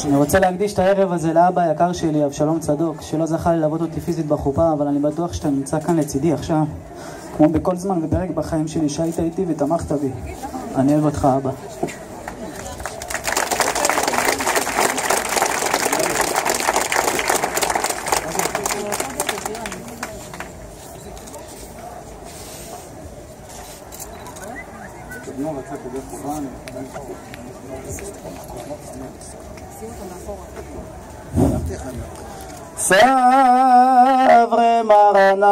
אני רוצה להקדיש את הערב הזה לאבא היקר שלי, אבשלום צדוק, שלא זכה ללוות אותי פיזית בחופה, אבל אני בטוח שאתה נמצא כאן לצידי עכשיו, כמו בכל זמן ופרק בחיים שלי שהיית איתי ותמכת בי. אני אוהב אותך אבא. סברי מרנן,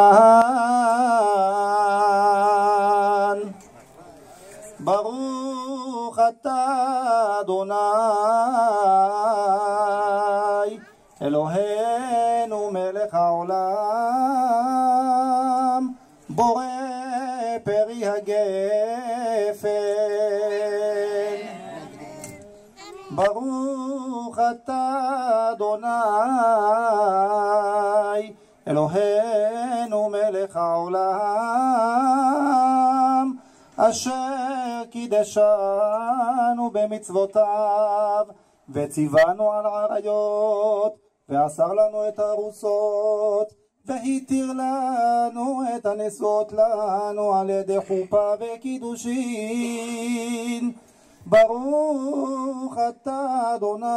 ברוך אתה אדוני אלוהינו מלך העולם, בורא פרי הגפן. ברוך אתה אדוני אלוהינו מלך העולם, אשר קידשנו במצוותיו וציוונו על עריות ואסר לנו את הרוסות והתיר לנו את הנשואות לנו על ידי חופה וקידושין. ברוך אתה אדוני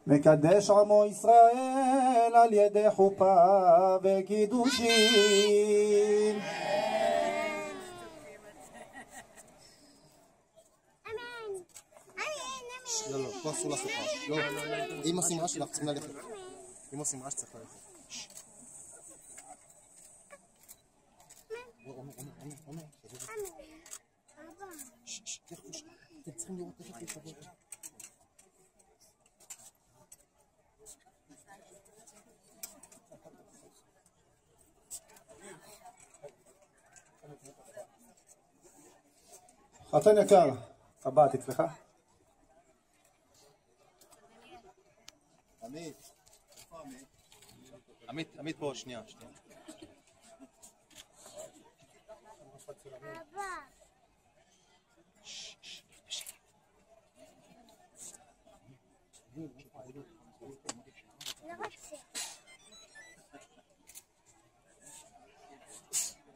מקדש עמו ישראל על ידי חופה וקידושין. לא, לא, פה אסור לעשות רעש. לא, אם עושים רעש, אנחנו צריכים ללכת. אם עושים רעש, צריך ללכת. עומר. אתם צריכים לראות איך להתחבר. חתן יקר, טבעת אצלך? עמית פה, שנייה.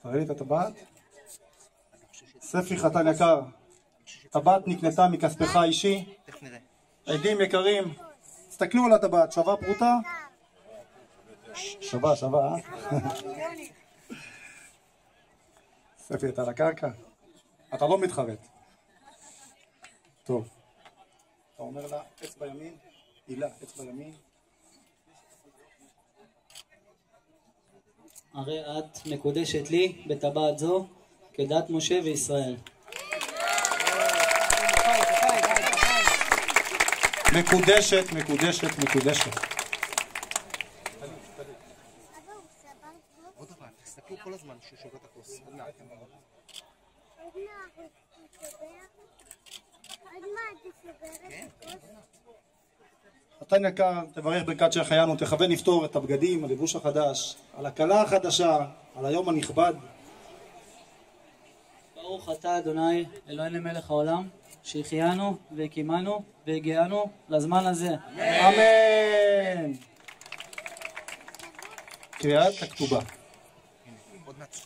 תראה לי את הטבעת. ספי חתן יקר, טבעת נקנתה מכספך האישי. עדים יקרים, תסתכלו על הטבעת, שווה פרוטה? שווה, אה? ספי, אתה על הקרקע? אתה לא מתחרט. טוב. אתה אומר לה, אצבע ימין, הילה, אצבע ימין. הרי את מקודשת לי בטבעת זו כדת משה וישראל. מקודשת. עוד דבר, תסתכלו כל הזמן שהוא שובר את הכוס. חתן יקר, תברך ברכת שהחיינו, תכוון לפתור את הבגדים, הלבוש החדש, על הכלה החדשה, על היום הנכבד. ברוך אתה אדוני אלוהינו מלך העולם, שהחיינו והקימנו והגיענו לזמן הזה. אמן. קריאת הכתובה. עוד מעט.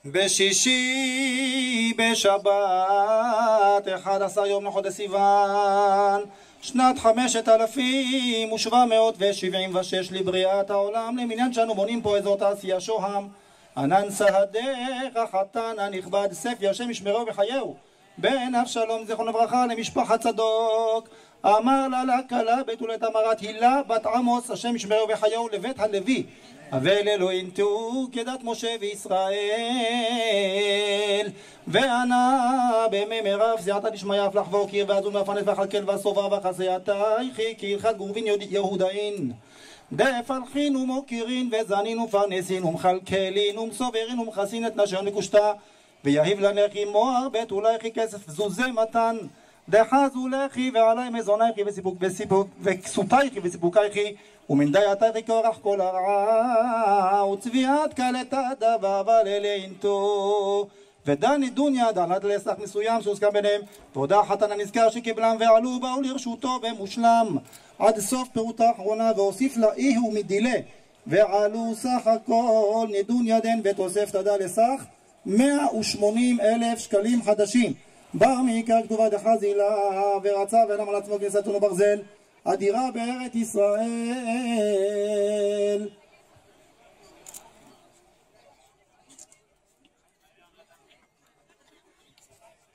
בשישי בשבת 11 יום לחודש סיוון שנת 5776 לבריאת העולם, למניין שאנו בונים פה אזור תעשייה שוהם. ענן סהדך החתן הנכבד ספי השם ישמרו וחייהו בן אבשלום זכרון לברכה למשפחת צדוק. אמר לה לכלה בתולת אמרת הילה בת עמוס השם ישמרו וחייהו לבית הלוי אבל אלוהים תהיו כדת משה וישראל. וענה בימי מירב סייעתא דשמיא אף לך ואוקיר ואזון ואפנס ואכלכל וסובה וחסייתייכי כהלכת גרובין יהודאין דפלחין ומוקירין וזנין ופרנסין ומכלכלין ומסוברין ומכסין את נשן לקושתה ויהיב לנך עמו הרבה תולייכי כסף זוזי מתן דחזו לכי ועלי מזונייכי וכסותייכי וסיפוקייכי ומן דייתייכי כאורח כל הרעה וצביעת קלטה דבבה ללינתו ודני דוניה דלת לסך מסוים שהוסכם ביניהם תודה חתן הנזכר שקיבלם ועלו באו לרשותו ומושלם עד סוף פירוט האחרונה והוסיף לה איהו מדילה ועלו סך הכל נדון ידן ותוסף תדה לסך 180,000 שקלים חדשים בר מעיקר כתובה דחזילה ורצה ואינם על עצמו כניסת אונו ברזל אדירה בארץ ישראל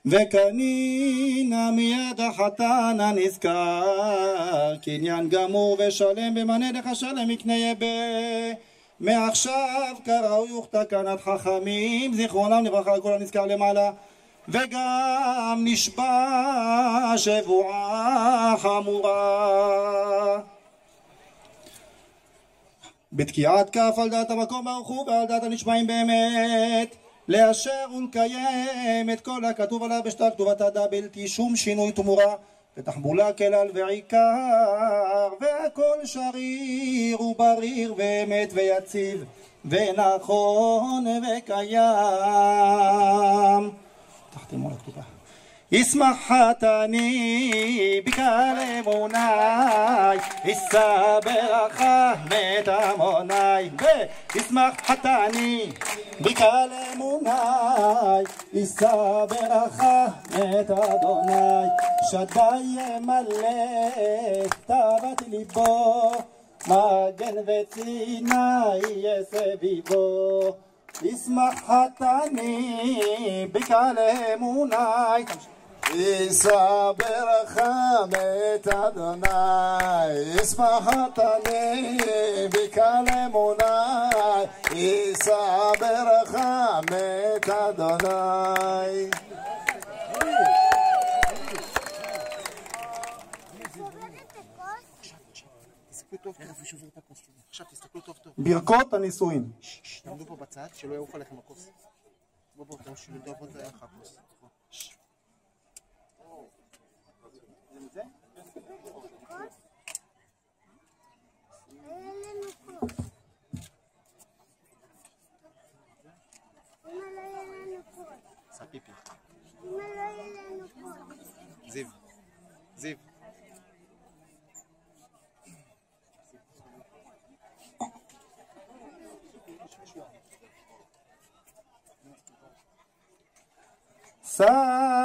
וקנינה מיד החתן הנזכר קניין גמור ושלם במנה דחשלם יקנה יבה מעכשיו כראוי וכתה קנת חכמים זיכרונם לברכה על כל הנזכר למעלה וגם נשבע שבועה חמורה בתקיעת כף על דעת המקום ברוך הוא ועל דעת הנשבעים באמת לאשר ולקיים את כל הכתוב עליו בשטר כתובת הדה בלתי שום שינוי תמורה ותחבולה כלל ועיקר והכל שריר ובריר ואמת ויציב ונכון וקיים תחתמו לכתובה ישמח חתני בקהל אמוני יישא ברכה מת עמוני וישמח חתני בקהל אמוני יישא ברכה מת אדוני שדי ימלא תאוות ליבו מגן וצינה יהיה סביבו ישמח חתני בקהל אמוני יישא ברכה מת אדוני ישמח חתני בקהל אמוני יישא ברכה מת אדוני ברכות הנישואין תעמדו פה בצד שלא יעוף עליכם הכוס בואו תעמדו פה לך הכוס ספיפי זיו זיו סע